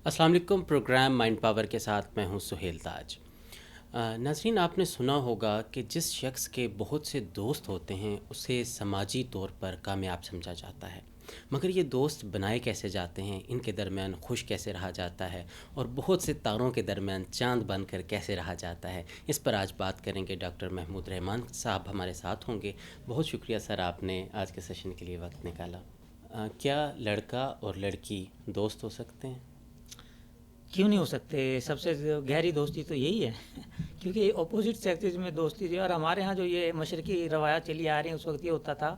السلام علیکم، programme mind power کے ساتھ میں ہوں سہیل تاج۔ ناظرین، آپ نے سنا ہوگا کہ جس شخص کے بہت سے دوست ہوتے ہیں اسے سماجی طور پر کامیاب سمجھا جاتا ہے، مگر یہ دوست بنائے کیسے جاتے ہیں، ان کے درمیان خوش کیسے رہا جاتا ہے اور بہت سے تاروں کے درمیان چاند بن کر کیسے رہا جاتا ہے، اس پر آج بات کریں گے۔ ڈاکٹر محمود رحمان صاحب ہمارے ساتھ ہوں گے۔ بہت شکریہ سر، آپ نے آج کے سیشن کے لیے وقت نکالا۔ کیا لڑکا اور لڑکی دوست ہو سکتے ہیں؟ کیوں نہیں ہو سکتے؟ سب سے گہری دوستی تو یہی ہے کیونکہ اپوزٹ سیکسز میں دوستی جو ہے، اور ہمارے ہاں جو یہ مشرقی روایات چلی آ رہی ہیں، اس وقت یہ ہوتا تھا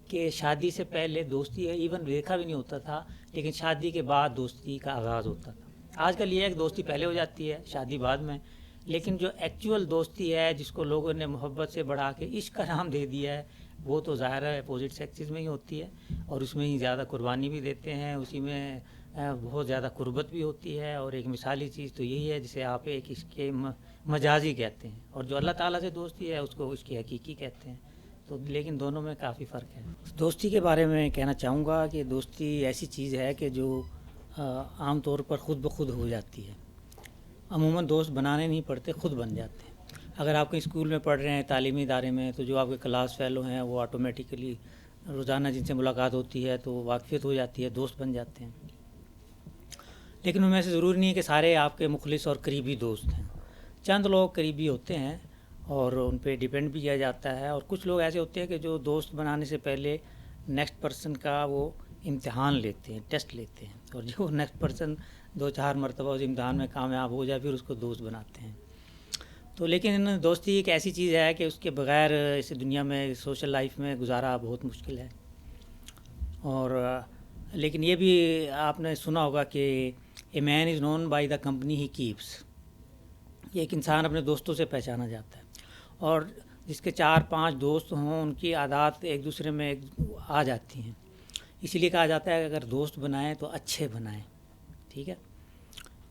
کہ شادی سے پہلے دوستی ایون دیکھا بھی نہیں ہوتا تھا، لیکن شادی کے بعد دوستی کا آغاز ہوتا تھا۔ آج کل یہ ہے کہ دوستی پہلے ہو جاتی ہے، شادی بعد میں، لیکن جو ایکچول دوستی ہے جس کو لوگوں نے محبت سے بڑھا کے عشق کا نام دے دیا ہے، وہ تو ظاہر ہے اپوزٹ سیکسز میں ہی ہوتی ہے، اور اس میں ہی زیادہ قربانی بھی دیتے ہیں، اسی میں بہت زیادہ قربت بھی ہوتی ہے۔ اور ایک مثالی چیز تو یہی ہے جسے آپ ایک عشق کے مجازی کہتے ہیں، اور جو اللہ تعالیٰ سے دوستی ہے اس کو عشق حقیقی کہتے ہیں۔ تو لیکن دونوں میں کافی فرق ہے۔ دوستی کے بارے میں کہنا چاہوں گا کہ دوستی ایسی چیز ہے کہ جو عام طور پر خود بخود ہو جاتی ہے۔ عموماً دوست بنانے نہیں پڑتے، خود بن جاتے ہیں۔ اگر آپ کہیں اسکول میں پڑھ رہے ہیں، تعلیمی ادارے میں، تو جو آپ کے کلاس فیلو ہیں وہ آٹومیٹیکلی روزانہ جن سے ملاقات ہوتی ہے تو واقفیت ہو جاتی ہے، دوست بن جاتے ہیں۔ لیکن ان میں سے ضروری نہیں ہے کہ سارے آپ کے مخلص اور قریبی دوست ہیں۔ چند لوگ قریبی ہوتے ہیں اور ان پہ ڈیپینڈ بھی کیا جاتا ہے، اور کچھ لوگ ایسے ہوتے ہیں کہ جو دوست بنانے سے پہلے نیکسٹ پرسن کا وہ امتحان لیتے ہیں، ٹیسٹ لیتے ہیں، اور جو نیکسٹ پرسن 2-4 مرتبہ اس امتحان میں کامیاب ہو جائے پھر اس کو دوست بناتے ہیں۔ تو لیکن دوستی ایک ایسی چیز ہے کہ اس کے بغیر اس دنیا میں سوشل لائف میں گزارا بہت مشکل ہے۔ اور لیکن یہ بھی آپ نے سنا ہوگا کہ a man is known by the company he keeps. ایک انسان اپنے دوستوں سے پہچانا جاتا ہے، اور جس کے 4-5 دوست ہوں ان کی عادات ایک دوسرے میں آ جاتی ہیں۔ اسی لیے کہا جاتا ہے کہ اگر دوست بنائیں تو اچھے بنائیں، ٹھیک ہے۔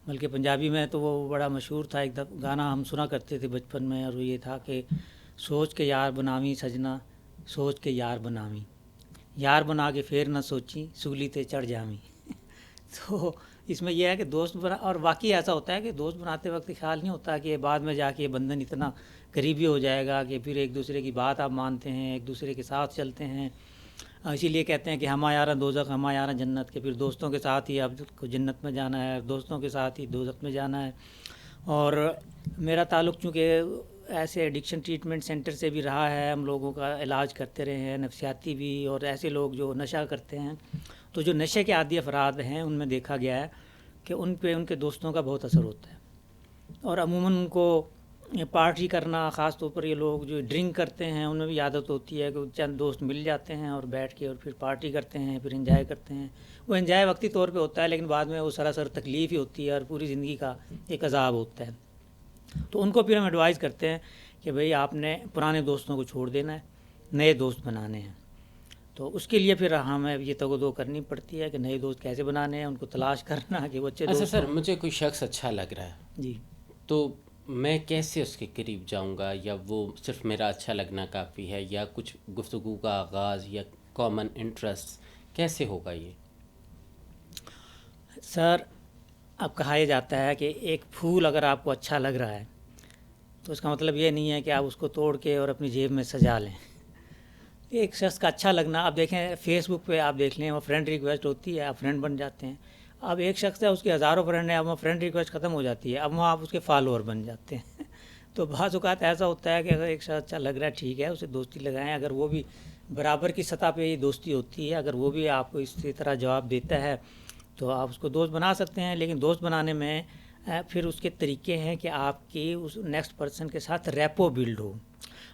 بلکہ پنجابی میں تو وہ بڑا مشہور تھا، ایک گانا ہم سنا کرتے تھے بچپن میں، اور وہ یہ تھا کہ سوچ کے یار بناویں سجنا، سوچ کے یار بناویں، یار بنا کے پھر نہ سوچی، سولی تے چڑھ جاویں۔ تو اس میں یہ ہے کہ دوست بنا، اور واقعی ایسا ہوتا ہے کہ دوست بناتے وقت خیال نہیں ہوتا کہ بعد میں جا کے یہ بندھن اتنا قریبی ہو جائے گا کہ پھر ایک دوسرے کی بات آپ مانتے ہیں، ایک دوسرے کے ساتھ چلتے ہیں۔ اسی لیے کہتے ہیں کہ ہما یارہ دوزخ ہما یارہ جنت، کے پھر دوستوں کے ساتھ ہی آپ کو جنت میں جانا ہے، دوستوں کے ساتھ ہی دوزخ میں جانا ہے۔ اور میرا تعلق چونکہ ایسے ایڈکشن ٹریٹمنٹ سینٹر سے بھی رہا ہے، ہم لوگوں کا علاج کرتے رہے ہیں، نفسیاتی بھی، اور ایسے لوگ جو نشہ کرتے ہیں، تو جو نشے کے عادی افراد ہیں ان میں دیکھا گیا ہے کہ ان پہ ان کے دوستوں کا بہت اثر ہوتا ہے، اور عموماً ان کو پارٹی کرنا، خاص طور پر یہ لوگ جو ڈرنک کرتے ہیں ان میں بھی عادت ہوتی ہے کہ چند دوست مل جاتے ہیں اور بیٹھ کے اور پھر پارٹی کرتے ہیں، پھر انجوائے کرتے ہیں۔ وہ انجوائے وقتی طور پہ ہوتا ہے، لیکن بعد میں وہ سراسر تکلیف ہی ہوتی ہے اور پوری زندگی کا ایک عذاب ہوتا ہے۔ تو ان کو پھر ہم ایڈوائز کرتے ہیں کہ بھئی آپ نے پرانے دوستوں کو چھوڑ دینا ہے، نئے دوست بنانے ہیں۔ تو اس کے لیے پھر ہمیں یہ تگودو کرنی پڑتی ہے کہ نئے دوست کیسے بنانے ہیں، ان کو تلاش کرنا کہ وہ اچھے اچھا دوست سر، ہوں۔ مجھے کوئی شخص اچھا لگ رہا ہے جی، تو میں کیسے اس کے قریب جاؤں گا، یا وہ صرف میرا اچھا لگنا کافی ہے، یا کچھ گفتگو کا آغاز یا کامن انٹرسٹ کیسے ہوگا یہ؟ سر اب کہا یہ جاتا ہے کہ ایک پھول اگر آپ کو اچھا لگ رہا ہے تو اس کا مطلب یہ نہیں ہے کہ آپ اس کو توڑ کے اور اپنی جیب میں سجا لیں۔ ایک شخص کا اچھا لگنا، آپ دیکھیں فیس بک پہ آپ دیکھ لیں، وہ فرینڈ ریکویسٹ ہوتی ہے، آپ فرینڈ بن جاتے ہیں۔ اب ایک شخص ہے، اس کے ہزاروں فرینڈ ہیں، اب وہ فرینڈ ریکویسٹ ختم ہو جاتی ہے، اب وہاں آپ اس کے فالوور بن جاتے ہیں۔ تو بعض اوقات ایسا ہوتا ہے کہ اگر ایک شخص اچھا لگ رہا ہے، ٹھیک ہے، اسے دوستی لگائیں، اگر وہ بھی برابر کی سطح پہ ہی دوستی ہوتی ہے، اگر وہ بھی آپ کو اسی طرح جواب دیتا ہے تو آپ اس کو دوست بنا سکتے ہیں۔ لیکن دوست بنانے میں پھر اس کے طریقے ہیں کہ آپ کی اس نیکسٹ پرسن کے ساتھ ریپو بلڈ ہو۔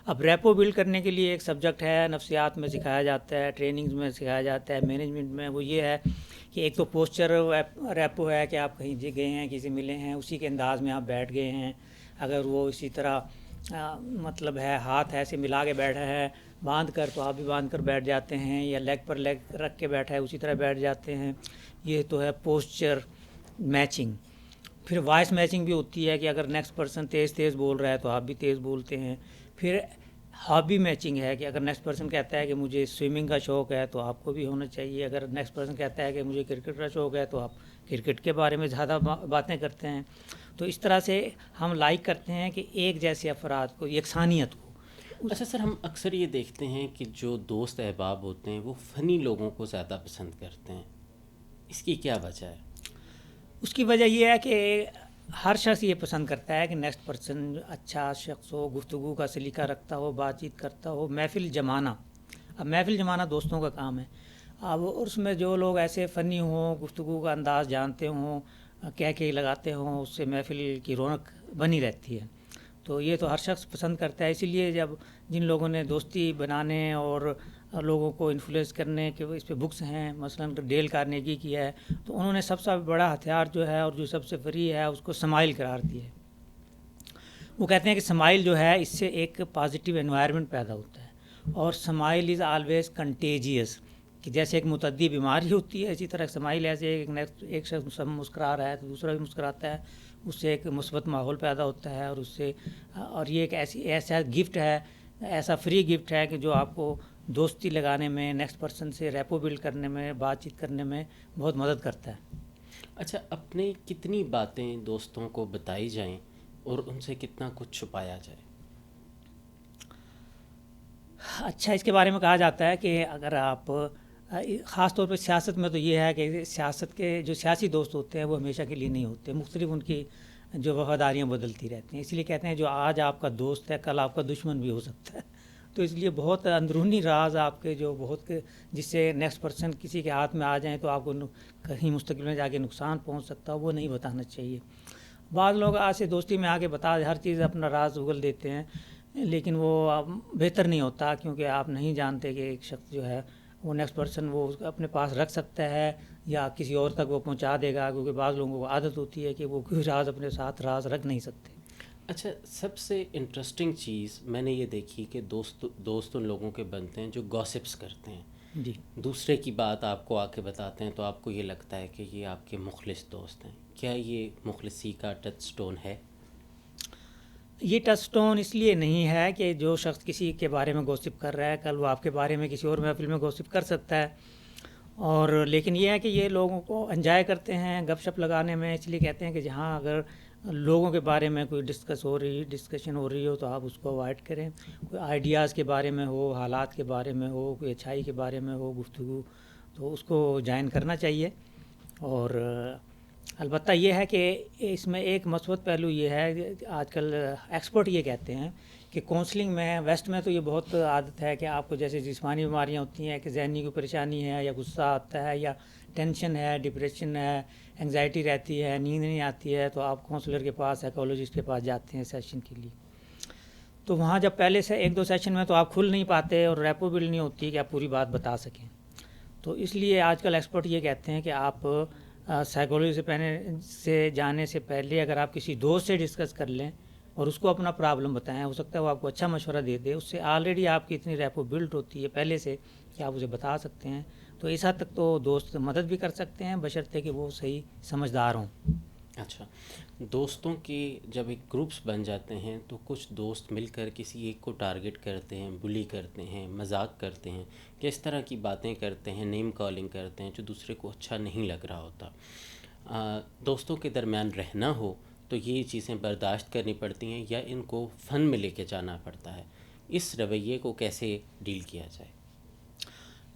اب ریپو بلڈ کرنے کے لیے ایک سبجیکٹ ہے، نفسیات میں سکھایا جاتا ہے، ٹریننگز میں سکھایا جاتا ہے، مینجمنٹ میں، وہ یہ ہے کہ ایک تو پوسچر ریپو ہے کہ آپ کہیں گئے ہیں، کسی ملے ہیں، اسی کے انداز میں آپ بیٹھ گئے ہیں۔ اگر وہ اسی طرح مطلب ہے ہاتھ ایسے ملا کے بیٹھا ہے باندھ کر، تو آپ بھی باندھ کر بیٹھ جاتے ہیں، یا لیگ پر لیگ رکھ کے بیٹھا ہے اسی طرح بیٹھ جاتے ہیں۔ یہ تو ہے پوسچر میچنگ۔ پھر وائس میچنگ بھی ہوتی ہے کہ اگر نیکسٹ پرسن تیز تیز بول رہا ہے تو آپ بھی تیز بولتے ہیں۔ پھر ہابی میچنگ ہے کہ اگر نیکسٹ پرسن کہتا ہے کہ مجھے سوئمنگ کا شوق ہے تو آپ کو بھی ہونا چاہیے، اگر نیکسٹ پرسن کہتا ہے کہ مجھے کرکٹ کا شوق ہے تو آپ کرکٹ کے بارے میں زیادہ باتیں کرتے ہیں. تو اس طرح سے ہم لائک کرتے ہیں کہ ایک جیسے افراد کو، یکسانیت کو. اچھا سر، ہم اکثر یہ دیکھتے ہیں کہ جو دوست احباب ہوتے ہیں وہ فنی لوگوں کو زیادہ پسند کرتے ہیں، اس کی کیا وجہ ہے؟ اس کی وجہ یہ ہے کہ ہر شخص یہ پسند کرتا ہے کہ نیکسٹ پرسن اچھا شخص ہو، گفتگو کا سلیقہ رکھتا ہو، بات چیت کرتا ہو، محفل جمانا. اب محفل جمانا دوستوں کا کام ہے. اب اس میں جو لوگ ایسے فنی ہوں، گفتگو کا انداز جانتے ہوں، کہہ کے لگاتے ہوں، اس سے محفل کی رونق بنی رہتی ہے. تو یہ تو ہر شخص پسند کرتا ہے. اسی لیے جب جن لوگوں نے دوستی بنانے اور لوگوں کو انفلوئنس کرنے کے اس پہ بکس ہیں، مثلا ڈیل کارنیگی کی ہے، تو انہوں نے سب سے بڑا ہتھیار جو ہے اور جو سب سے فری ہے اس کو سمائل قرار دیا ہے. وہ کہتے ہیں کہ سمائل جو ہے اس سے ایک پازیٹیو انوائرمنٹ پیدا ہوتا ہے، اور سمائل از آلویز کنٹیجیس، کہ جیسے ایک متعدی بیماری ہوتی ہے اسی طرح سمائل ایسے ایک شخص مسکرا رہا ہے تو دوسرا بھی مسکراتا ہے، اس سے ایک مثبت ماحول پیدا ہوتا ہے، اور اس سے اور یہ ایک ایسا گفٹ ہے، ایسا فری گفٹ ہے کہ جو آپ کو دوستی لگانے میں، نیکسٹ پرسن سے ریپو بلڈ کرنے میں، بات چیت کرنے میں بہت مدد کرتا ہے. اچھا، اپنے کتنی باتیں دوستوں کو بتائی جائیں اور ان سے کتنا کچھ چھپایا جائے؟ اچھا، اس کے بارے میں کہا جاتا ہے کہ اگر آپ خاص طور پہ سیاست میں تو یہ ہے کہ سیاست کے جو سیاسی دوست ہوتے ہیں وہ ہمیشہ کے لیے نہیں ہوتے، مختلف ان کی جو وفاداریاں بدلتی رہتی ہیں. اس لیے کہتے ہیں جو آج آپ کا دوست ہے کل آپ کا دشمن بھی ہو سکتا ہے. تو اس لیے بہت اندرونی راز آپ کے جو بہت جس سے نیکسٹ پرسن کسی کے ہاتھ میں آ جائیں تو آپ کو کہیں مستقبل میں جا کے نقصان پہنچ سکتا ہو، وہ نہیں بتانا چاہیے. بعض لوگ آج سے دوستی میں آ کے ہر چیز اپنا راز اگل دیتے ہیں، لیکن وہ بہتر نہیں ہوتا، کیونکہ آپ نہیں جانتے کہ ایک شخص جو ہے وہ نیکسٹ پرسن وہ اپنے پاس رکھ سکتا ہے یا کسی اور تک وہ پہنچا دے گا، کیونکہ بعض لوگوں کو عادت ہوتی ہے کہ وہ کوئی راز اپنے ساتھ راز رکھ نہیں سکتے. اچھا، سب سے انٹرسٹنگ چیز میں نے یہ دیکھی کہ دوست ان لوگوں کے بنتے ہیں جو گاسپس کرتے ہیں، جی، دوسرے کی بات آپ کو آ کے بتاتے ہیں تو آپ کو یہ لگتا ہے کہ یہ آپ کے مخلص دوست ہیں. کیا یہ مخلصی کا ٹچ سٹون ہے؟ یہ ٹچ سٹون اس لیے نہیں ہے کہ جو شخص کسی کے بارے میں گوسپ کر رہا ہے کل وہ آپ کے بارے میں کسی اور محفل میں گوسپ کر سکتا ہے، اور لیکن یہ ہے کہ یہ لوگوں کو انجوائے کرتے ہیں گپ شپ لگانے میں. اس لیے کہتے ہیں کہ جہاں اگر لوگوں کے بارے میں کوئی ڈسکشن ہو رہی ہو تو آپ اس کو اوائڈ کریں. کوئی آئیڈیاز کے بارے میں ہو، حالات کے بارے میں ہو، کوئی اچھائی کے بارے میں ہو گفتگو، تو اس کو جوائن کرنا چاہیے. اور البتہ یہ ہے کہ اس میں ایک مثبت پہلو یہ ہے کہ آج کل ایکسپرٹ یہ کہتے ہیں کہ کونسلنگ میں ویسٹ میں تو یہ بہت عادت ہے کہ آپ کو جیسے جسمانی بیماریاں ہوتی ہیں کہ ذہنی کوئی پریشانی ہے یا غصہ آتا ہے یا ٹینشن ہے، ڈپریشن ہے، انگزائٹی رہتی ہے، نیند نہیں آتی ہے، تو آپ کونسلر کے پاس، سائیکالوجسٹ کے پاس جاتے ہیں سیشن کے لیے. تو وہاں جب پہلے سے ایک دو سیشن میں تو آپ کھل نہیں پاتے اور ریپو بلڈ نہیں ہوتی کہ آپ پوری بات بتا سکیں. تو اس لیے آج کل ایکسپرٹ یہ کہتے ہیں کہ آپ سائیکالوجی سے جانے سے پہلے اگر آپ کسی دوست سے ڈسکس کر لیں اور اس کو اپنا پرابلم بتائیں، ہو سکتا ہے وہ آپ کو اچھا مشورہ دے دے، اس سے آلریڈی آپ کی اتنی ریپو بلڈ ہوتی ہے پہلے سے کہ آپ اسے بتا سکتے ہیں. تو اس حد تک تو دوست مدد بھی کر سکتے ہیں بشرطے کہ وہ صحیح سمجھدار ہوں. اچھا، دوستوں کے جب ایک گروپس بن جاتے ہیں تو کچھ دوست مل کر کسی ایک کو ٹارگٹ کرتے ہیں، بلی کرتے ہیں، مذاق کرتے ہیں، کس طرح کی باتیں کرتے ہیں، نیم کالنگ کرتے ہیں جو دوسرے کو اچھا نہیں لگ رہا ہوتا. دوستوں کے درمیان رہنا ہو تو یہ چیزیں برداشت کرنی پڑتی ہیں یا ان کو فن میں لے کے جانا پڑتا ہے؟ اس رویے کو کیسے ڈیل کیا جائے؟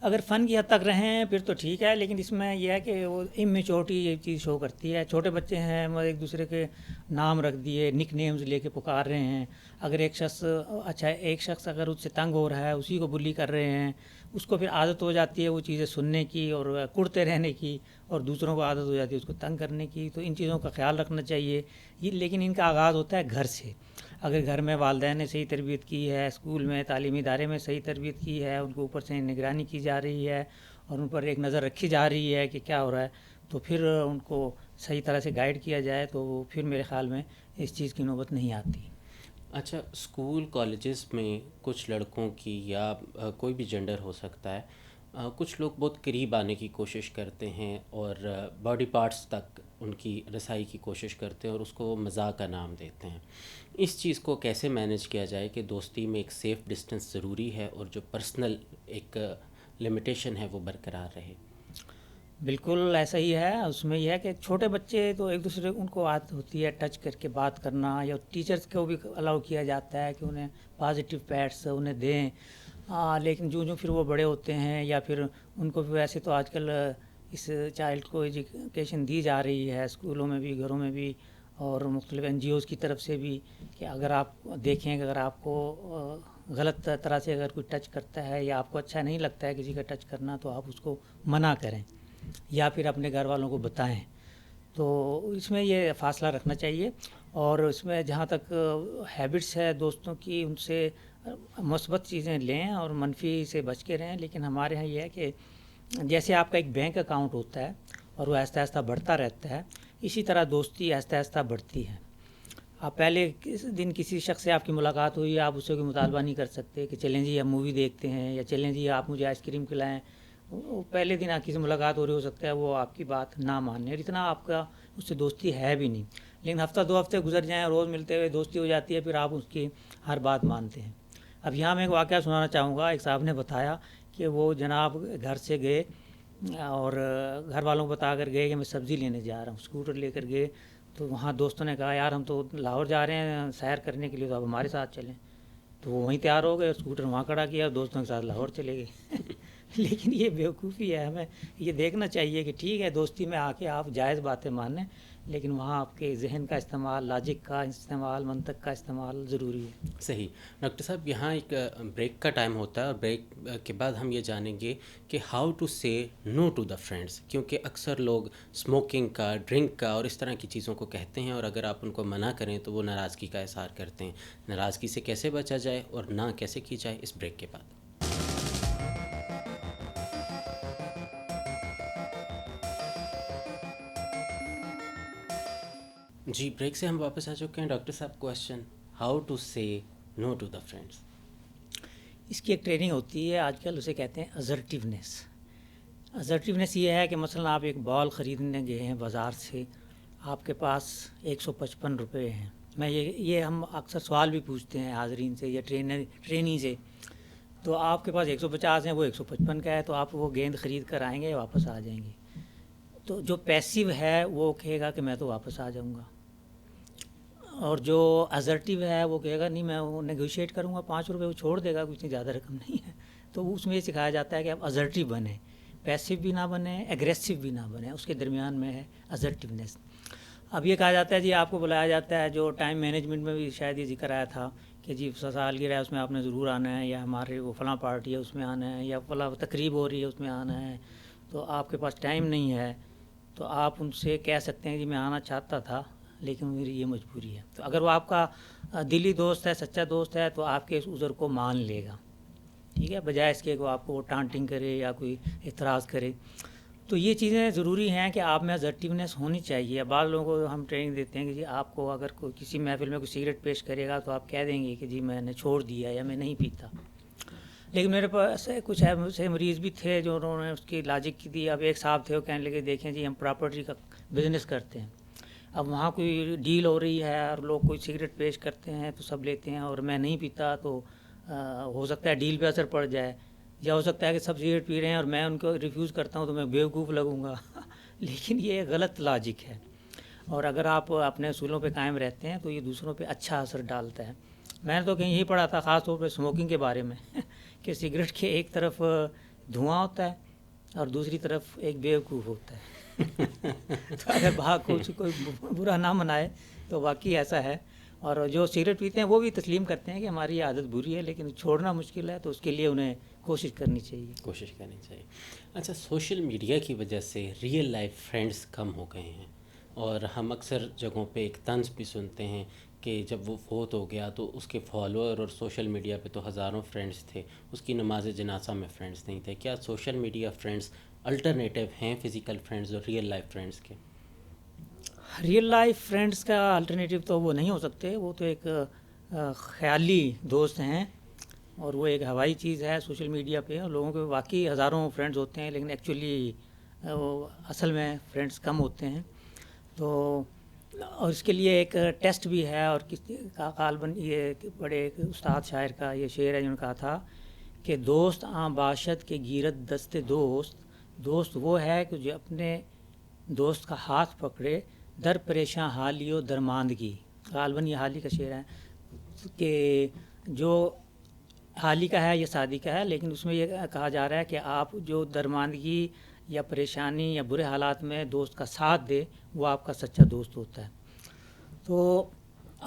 اگر فن کی حد تک رہیں پھر تو ٹھیک ہے، لیکن اس میں یہ ہے کہ وہ امیچورٹی یہ چیز شو کرتی ہے. چھوٹے بچے ہیں، وہ ایک دوسرے کے نام رکھ دیے، نک نیمز لے کے پکار رہے ہیں. اگر ایک شخص اگر اس سے تنگ ہو رہا ہے، اسی کو بلی کر رہے ہیں، اس کو پھر عادت ہو جاتی ہے وہ چیزیں سننے کی اور کڑتے رہنے کی، اور دوسروں کو عادت ہو جاتی ہے اس کو تنگ کرنے کی. تو ان چیزوں کا خیال رکھنا چاہیے. لیکن ان کا آغاز ہوتا ہے گھر سے. اگر گھر میں والدین نے صحیح تربیت کی ہے، اسکول میں تعلیمی ادارے میں صحیح تربیت کی ہے، ان کے اوپر سے نگرانی کی جا رہی ہے اور ان پر ایک نظر رکھی جا رہی ہے کہ کیا ہو رہا ہے، تو پھر ان کو صحیح طرح سے گائیڈ کیا جائے تو پھر میرے خیال میں اس چیز کی نوبت نہیں آتی. اچھا، اسکول کالجز میں کچھ لڑکوں کی یا کوئی بھی جینڈر ہو سکتا ہے، کچھ لوگ بہت قریب آنے کی کوشش کرتے ہیں اور باڈی پارٹس تک ان کی رسائی کی کوشش کرتے ہیں اور اس کو مذاق کا نام دیتے ہیں. اس چیز کو کیسے مینیج کیا جائے کہ دوستی میں ایک سیف ڈسٹنس ضروری ہے اور جو پرسنل ایک لمیٹیشن ہے وہ برقرار رہے؟ بالکل ایسا ہی ہے. اس میں یہ ہے کہ چھوٹے بچے تو ایک دوسرے ان کو عادت ہوتی ہے ٹچ کر کے بات کرنا، یا ٹیچرز کو بھی الاؤ کیا جاتا ہے کہ انہیں پازیٹیو پیٹس انہیں دیں. لیکن جو پھر وہ بڑے ہوتے ہیں یا پھر ان کو ویسے تو آج کل اس چائلڈ کو ایجوکیشن دی جا رہی ہے اسکولوں میں بھی، گھروں میں بھی، اور مختلف این جی اوز کی طرف سے بھی، کہ اگر آپ دیکھیں کہ اگر آپ کو غلط طرح سے اگر کوئی ٹچ کرتا ہے یا آپ کو اچھا نہیں لگتا ہے کسی کا ٹچ کرنا، تو آپ اس کو منع کریں یا پھر اپنے گھر والوں کو بتائیں. تو اس میں یہ فاصلہ رکھنا چاہیے. اور اس میں جہاں تک ہیبٹس ہے دوستوں کی، ان سے مثبت چیزیں لیں اور منفی سے بچ کے رہیں. لیکن ہمارے ہاں یہ ہے کہ جیسے آپ کا ایک بینک اکاؤنٹ ہوتا ہے اور وہ آہستہ آہستہ بڑھتا رہتا ہے، اسی طرح دوستی آہستہ آہستہ بڑھتی ہے. آپ پہلے کس دن کسی شخص سے آپ کی ملاقات ہوئی، آپ اس سے کوئی مطالبہ نہیں کر سکتے کہ چلیں جی ہم مووی دیکھتے ہیں، یا چلیں جی آپ مجھے آئس کریم کھلائیں. وہ پہلے دن آپ کسی سے ملاقات ہو رہی ہو سکتا ہے وہ آپ کی بات نہ ماننے، اور اتنا آپ کا اس سے دوستی ہے بھی نہیں. لیکن ہفتہ 2 ہفتے گزر جائیں، روز ملتے ہوئے دوستی ہو جاتی ہے، پھر آپ اس کی ہر بات مانتے ہیں. اب یہاں میں ایک واقعہ سنانا چاہوں گا. ایک صاحب نے بتایا کہ وہ جناب گھر سے گئے اور گھر والوں کو بتا کر گئے کہ میں سبزی لینے جا رہا ہوں. اسکوٹر لے کر گئے تو وہاں دوستوں نے کہا یار ہم تو لاہور جا رہے ہیں سیر کرنے کے لیے، تو آپ ہمارے ساتھ چلیں. تو وہ وہیں تیار ہو گئے، اسکوٹر وہاں کھڑا کیا اور دوستوں کے ساتھ لاہور چلے گئے. لیکن یہ بیوقوفی ہے. ہمیں یہ دیکھنا چاہیے کہ ٹھیک ہے دوستی میں آ کے آپ جائز باتیں مانیں، لیکن وہاں آپ کے ذہن کا استعمال، لاجک کا استعمال، منطق کا استعمال ضروری ہے. صحیح. ڈاکٹر صاحب یہاں ایک بریک کا ٹائم ہوتا ہے، اور بریک کے بعد ہم یہ جانیں گے کہ ہاؤ ٹو سے نو ٹو دا فرینڈس، کیونکہ اکثر لوگ اسموکنگ کا، ڈرنک کا اور اس طرح کی چیزوں کو کہتے ہیں، اور اگر آپ ان کو منع کریں تو وہ ناراضگی کا اظہار کرتے ہیں. ناراضگی سے کیسے بچا جائے اور نہ کیسے کی جائے، اس بریک کے بعد. جی بریک سے ہم واپس آ چکے ہیں. ڈاکٹر صاحب کویشچن، ہاؤ ٹو سے نو ٹو دا فرینڈس. اس کی ایک ٹریننگ ہوتی ہے آج کل، اسے کہتے ہیں اسرٹیونیس. اسرٹیونیس یہ ہے کہ مثلا آپ ایک بال خریدنے گئے ہیں بازار سے، آپ کے پاس 155 روپے ہیں. میں یہ ہم اکثر سوال بھی پوچھتے ہیں حاضرین سے یا ٹرینی سے. تو آپ کے پاس 150 ہیں، وہ 155 کا ہے، تو آپ وہ گیند خرید کر آئیں گے، واپس آ جائیں گے. تو جو پیسیو ہے وہ کہے گا کہ میں تو واپس آ جاؤں گا، اور جو اسرٹیو ہے وہ کہے گا نہیں میں وہ نیگوشیٹ کروں گا، 5 روپے وہ چھوڑ دے گا، کچھ نہیں زیادہ رقم نہیں ہے. تو اس میں یہ سکھایا جاتا ہے کہ آپ اسرٹیو بنیں، پیسیو بھی نہ بنیں، ایگریسو بھی نہ بنیں، اس کے درمیان میں ہے اسرٹیونیس. اب یہ کہا جاتا ہے جی آپ کو بلایا جاتا ہے، جو ٹائم مینجمنٹ میں بھی شاید یہ ذکر آیا تھا کہ جی سالگرہ ہے اس میں آپ نے ضرور آنا ہے، یا ہمارے وہ فلاں پارٹی ہے اس میں آنا ہے، یا فلاں تقریب ہو رہی ہے اس میں آنا ہے، تو آپ کے پاس ٹائم نہیں ہے. تو آپ ان سے کہہ سکتے ہیں جی میں آنا چاہتا تھا لیکن میری یہ مجبوری ہے. تو اگر وہ آپ کا دلی دوست ہے، سچا دوست ہے، تو آپ کے اس عذر کو مان لے گا، ٹھیک ہے، بجائے اس کے وہ آپ کو ٹانٹنگ کرے یا کوئی اعتراض کرے. تو یہ چیزیں ضروری ہیں کہ آپ میں اسرٹیونیس ہونی چاہیے. بعض لوگوں کو ہم ٹریننگ دیتے ہیں کہ جی آپ کو اگر کوئی کسی محفل میں کوئی سگریٹ پیش کرے گا تو آپ کہہ دیں گے کہ جی میں نے چھوڑ دیا یا میں نہیں پیتا. لیکن میرے پاس کچھ ایسے مریض بھی تھے جو انہوں نے اس کی لاجک کی دی. اب ایک صاحب تھے وہ کہنے لگے دیکھیں جی ہم پراپرٹی کا بزنس کرتے ہیں، اب وہاں کوئی ڈیل ہو رہی ہے اور لوگ کوئی سگریٹ پیش کرتے ہیں تو سب لیتے ہیں، اور میں نہیں پیتا تو ہو سکتا ہے ڈیل پہ اثر پڑ جائے، یا ہو سکتا ہے کہ سب سگریٹ پی رہے ہیں اور میں ان کو ریفیوز کرتا ہوں تو میں بیوقوف لگوں گا. لیکن یہ غلط لاجک ہے، اور اگر آپ اپنے اصولوں پہ قائم رہتے ہیں تو یہ دوسروں پہ اچھا اثر ڈالتا ہے. میں نے تو کہیں یہی پڑھا تھا خاص طور پہ اسموکنگ کے بارے میں کہ سگریٹ کے ایک طرف دھواں ہوتا ہے اور دوسری طرف ایک بیوقوف ہوتا ہے. تو اگر کوئی برا نہ منائے تو واقعی ایسا ہے. اور جو سگریٹ پیتے ہیں وہ بھی تسلیم کرتے ہیں کہ ہماری یہ عادت بری ہے لیکن چھوڑنا مشکل ہے، تو اس کے لیے انہیں کوشش کرنی چاہیے. کوشش کرنی چاہیے. اچھا، سوشل میڈیا کی وجہ سے ریئل لائف فرینڈز کم ہو گئے ہیں، اور ہم اکثر جگہوں پہ ایک طنز بھی سنتے ہیں کہ جب وہ فوت ہو گیا تو اس کے فالوور اور سوشل میڈیا پہ تو ہزاروں فرینڈز تھے، اس کی نماز جنازہ میں فرینڈز نہیں تھے. کیا سوشل میڈیا فرینڈز الٹرنیٹیو ہیں فزیکل فرینڈز اور ریئل لائف فرینڈز کے؟ ریئل لائف فرینڈز کا الٹرنیٹیو تو وہ نہیں ہو سکتے، وہ تو ایک خیالی دوست ہیں، اور وہ ایک ہوائی چیز ہے سوشل میڈیا پہ. اور لوگوں کے واقعی ہزاروں فرینڈز ہوتے ہیں لیکن ایکچولی اصل میں فرینڈز کم ہوتے ہیں. تو اور اس کے لیے ایک ٹیسٹ بھی ہے، اور غالباً یہ بڑے ایک استاد شاعر کا یہ شعر ہے جنہوں نے کہا تھا کہ دوست آں باشد کے گیرت دست دوست، دوست وہ ہے کہ جو اپنے دوست کا ہاتھ پکڑے، در پریشاں حالیو درماندگی، غالباً یہ حالی کا شعر ہے کہ جو حالی کا ہے یا سعدی کا ہے، لیکن اس میں یہ کہا جا رہا ہے کہ آپ جو درماندگی یا پریشانی یا برے حالات میں دوست کا ساتھ دے، وہ آپ کا سچا دوست ہوتا ہے۔ تو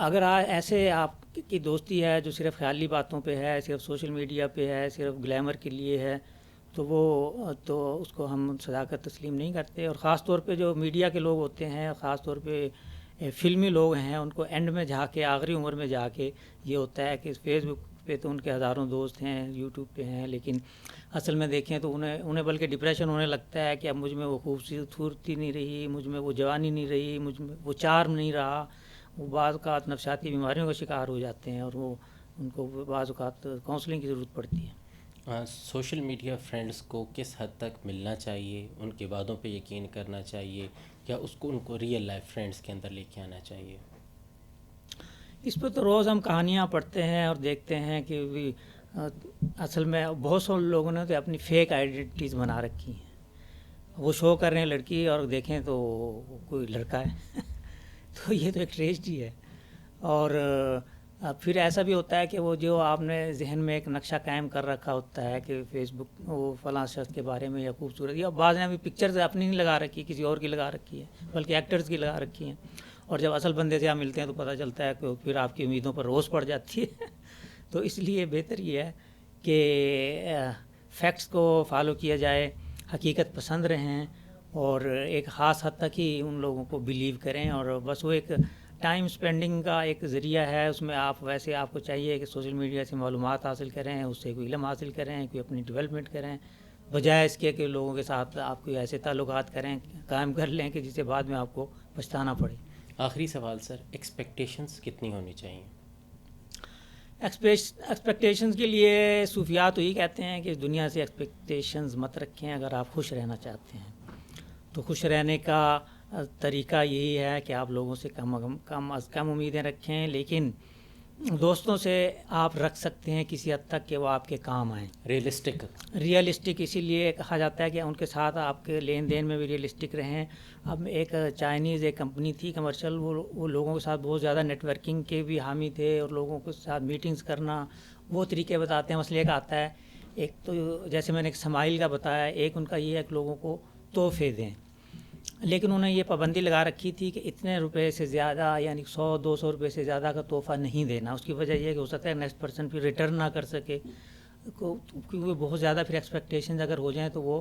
اگر ایسے آپ کی دوستی ہے جو صرف خیالی باتوں پہ ہے، صرف سوشل میڈیا پہ ہے، صرف گلیمر کے لیے ہے، تو اس کو ہم صداقت تسلیم نہیں کرتے۔ اور خاص طور پہ جو میڈیا کے لوگ ہوتے ہیں، خاص طور پہ فلمی لوگ ہیں، ان کو اینڈ میں جا کے، آخری عمر میں جا کے یہ ہوتا ہے کہ فیس بک پہ تو ان کے ہزاروں دوست ہیں، یوٹیوب پہ ہیں، لیکن اصل میں دیکھیں تو انہیں بلکہ ڈپریشن ہونے لگتا ہے کہ اب مجھ میں وہ خوبصورتی نہیں رہی، مجھ میں وہ جوانی نہیں رہی، مجھ میں وہ چارم نہیں رہا۔ وہ بعض اوقات نفسیاتی بیماریوں کا شکار ہو جاتے ہیں، اور وہ ان کو بعض اوقات کاؤنسلنگ کی ضرورت پڑتی ہے۔ سوشل میڈیا فرینڈز کو کس حد تک ملنا چاہیے، ان کے باتوں پہ یقین کرنا چاہیے، یا ان کو ریئل لائف فرینڈز کے اندر لے کے آنا چاہیے؟ اس پہ تو روز ہم کہانیاں پڑھتے ہیں اور دیکھتے ہیں کہ اصل میں بہت سے لوگوں نے تو اپنی فیک آئیڈینٹیز بنا رکھی ہیں۔ وہ شو کر رہے ہیں لڑکی اور دیکھیں تو کوئی لڑکا ہے تو یہ تو ایک ٹریجڈی ہے۔ اور پھر ایسا بھی ہوتا ہے کہ وہ جو آپ نے ذہن میں ایک نقشہ قائم کر رکھا ہوتا ہے کہ فیس بک وہ فلاں شخص کے بارے میں یا خوبصورت، یا بعض نے بھی پکچرز اپنی نہیں لگا رکھی، کسی اور کی لگا رکھی ہے، بلکہ ایکٹرز کی لگا رکھی ہیں، اور جب اصل بندے سے آپ ملتے ہیں تو پتہ چلتا ہے کہ پھر آپ کی امیدوں پر روز پڑ جاتی ہے۔ تو اس لیے بہتر یہ ہے کہ فیکٹس کو فالو کیا جائے، حقیقت پسند رہیں، اور ایک خاص حد تک ہی ان لوگوں کو بلیو کریں، اور بس وہ ایک ٹائم سپینڈنگ کا ایک ذریعہ ہے۔ اس میں آپ کو چاہیے کہ سوشل میڈیا سے معلومات حاصل کریں، اس سے کوئی علم حاصل کریں، کوئی اپنی ڈیولپمنٹ کریں، بجائے اس کے کہ لوگوں کے ساتھ آپ کوئی ایسے تعلقات قائم کر لیں کہ جس سے بعد میں آپ کو پچھتانا پڑے۔ آخری سوال سر، ایکسپیکٹیشنز کتنی ہونی چاہیے؟ ایکسپیکٹیشنز کے لیے صوفیاء تو یہ کہتے ہیں کہ دنیا سے ایکسپیکٹیشنز مت رکھیں۔ اگر آپ خوش رہنا چاہتے ہیں تو خوش رہنے کا طریقہ یہی ہے کہ آپ لوگوں سے کم از کم امیدیں رکھیں، لیکن دوستوں سے آپ رکھ سکتے ہیں کسی حد تک کہ وہ آپ کے کام آئیں۔ ریئلسٹک اسی لیے کہا جاتا ہے کہ ان کے ساتھ آپ کے لین دین میں بھی ریئلسٹک رہیں۔ اب ایک چائنیز ایک کمپنی تھی کمرشل، وہ لوگوں کے ساتھ بہت زیادہ نیٹ ورکنگ کے بھی حامی تھے، اور لوگوں کے ساتھ میٹنگز کرنا، وہ طریقے بتاتے ہیں۔ مسئلہ ایک آتا ہے، ایک تو جیسے میں نے ایک سمائل کا بتایا، ایک ان کا یہ ہے کہ لوگوں کو تحفے دیں، لیکن انہیں یہ پابندی لگا رکھی تھی کہ اتنے روپے سے زیادہ، یعنی 100-200 روپے سے زیادہ کا تحفہ نہیں دینا۔ اس کی وجہ یہ ہے کہ ہو سکتا ہے نیکسٹ پرسن پھر ریٹرن نہ کر سکے، کیونکہ بہت زیادہ پھر ایکسپیکٹیشنز اگر ہو جائیں تو وہ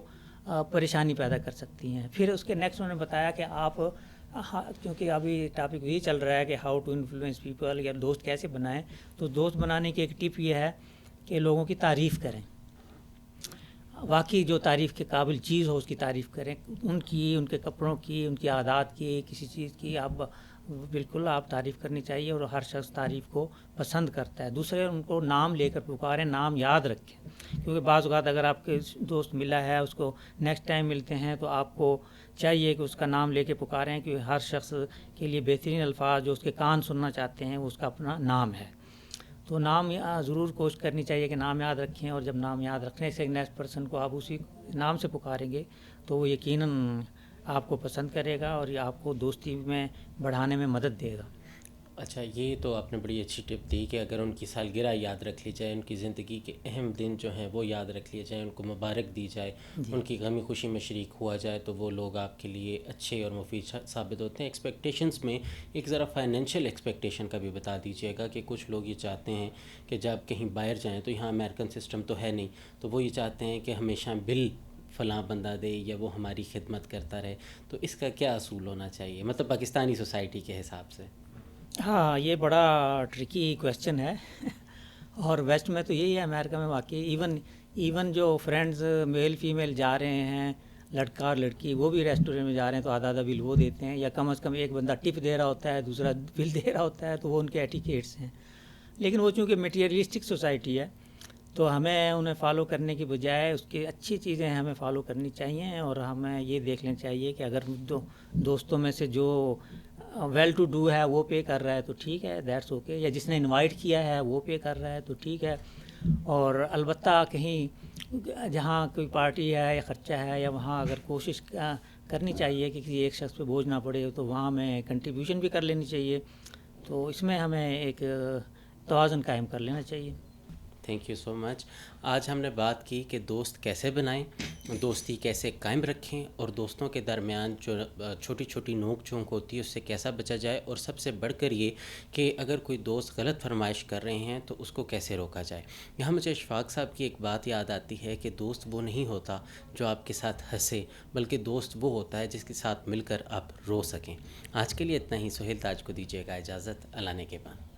پریشانی پیدا کر سکتی ہیں۔ پھر اس کے نیکسٹ انہوں نے بتایا کہ آپ، کیونکہ ابھی ٹاپک یہی چل رہا ہے کہ ہاؤ ٹو انفلوئنس پیپل، یا دوست کیسے بنائیں، تو دوست بنانے کی ایک ٹپ یہ ہے کہ لوگوں کی تعریف کریں، واقعی جو تعریف کے قابل چیز ہو اس کی تعریف کریں، ان کے کپڑوں کی، ان کی عادات کی، کسی چیز کی آپ بالکل آپ تعریف کرنی چاہیے، اور ہر شخص تعریف کو پسند کرتا ہے۔ دوسرے ان کو نام لے کر پکاریں، نام یاد رکھیں، کیونکہ بعض اوقات اگر آپ کے دوست ملا ہے، اس کو نیکسٹ ٹائم ملتے ہیں تو آپ کو چاہیے کہ اس کا نام لے کے پکاریں، کیونکہ ہر شخص کے لیے بہترین الفاظ جو اس کے کان سننا چاہتے ہیں وہ اس کا اپنا نام ہے۔ تو نام ضرور کوشش کرنی چاہیے کہ نام یاد رکھیں، اور جب نام یاد رکھنے سے نیکسٹ پرسن کو آپ اسی نام سے پکاریں گے تو وہ یقیناً آپ کو پسند کرے گا، اور یہ آپ کو دوستی میں بڑھانے میں مدد دے گا۔ اچھا، یہ تو آپ نے بڑی اچھی ٹپ دی کہ اگر ان کی سالگرہ یاد رکھ لی جائے، ان کی زندگی کے اہم دن جو ہیں وہ یاد رکھ لیے جائیں، ان کو مبارک دی جائے، ان کی غمی خوشی میں شریک ہوا جائے، تو وہ لوگ آپ کے لیے اچھے اور مفید ثابت ہوتے ہیں۔ ایکسپیکٹیشنز میں ایک ذرا فائنینشیل ایکسپیکٹیشن کا بھی بتا دیجیے گا کہ کچھ لوگ یہ چاہتے ہیں کہ جب کہیں باہر جائیں تو یہاں امریکن سسٹم تو ہے نہیں، تو وہ یہ چاہتے ہیں کہ ہمیشہ بل فلاں بندہ دے یا وہ ہماری خدمت کرتا رہے، تو اس کا کیا اصول ہونا چاہیے، مطلب پاکستانی سوسائٹی کے حساب سے؟ ہاں، یہ بڑا ٹرکی کویسچن ہے اور ویسٹ میں تو یہی ہے، امریکہ میں واقعی ایون جو فرینڈز میل فیمیل جا رہے ہیں، لڑکا اور لڑکی، وہ بھی ریسٹورینٹ میں جا رہے ہیں تو آدھا آدھا بل وہ دیتے ہیں، یا کم از کم ایک بندہ ٹپ دے رہا ہوتا ہے، دوسرا بل دے رہا ہوتا ہے، تو وہ ان کے ایٹیکیٹس ہیں۔ لیکن وہ چونکہ میٹیریلسٹک سوسائٹی ہے تو ہمیں انہیں فالو کرنے کی بجائے اس کی اچھی چیزیں ہمیں فالو کرنی چاہیے، اور ہمیں یہ دیکھ لینا چاہیے کہ اگر دوستوں میں سے جو ویل ٹو ڈو ہے وہ پے کر رہا ہے تو ٹھیک ہے، دیٹس اوکے، یا جس نے انوائٹ کیا ہے وہ پے کر رہا ہے تو ٹھیک ہے، اور البتہ کہیں جہاں کوئی پارٹی ہے یا خرچہ ہے یا وہاں اگر کوشش کرنی چاہیے کہ کسی ایک شخص پہ بوجھ نہ پڑے تو وہاں ہمیں کنٹریبیوشن بھی کر لینی چاہیے. تو اس میں ہمیں ایک توازن قائم کر لینا چاہیے. تھینک یو سو مچ. آج ہم نے بات کی کہ دوست کیسے بنائیں، دوستی کیسے قائم رکھیں، اور دوستوں کے درمیان جو چھوٹی چھوٹی نوک جھونک ہوتی ہے اس سے کیسا بچا جائے، اور سب سے بڑھ کر یہ کہ اگر کوئی دوست غلط فرمائش کر رہے ہیں تو اس کو کیسے روکا جائے. یہاں مجھے اشفاق صاحب کی ایک بات یاد آتی ہے کہ دوست وہ نہیں ہوتا جو آپ کے ساتھ ہنسے، بلکہ دوست وہ ہوتا ہے جس کے ساتھ مل کر آپ رو سکیں. آج کے لیے اتنا ہی. سہیل تاج کو دیجیے گا اجازت. اللہ نے کے بعد.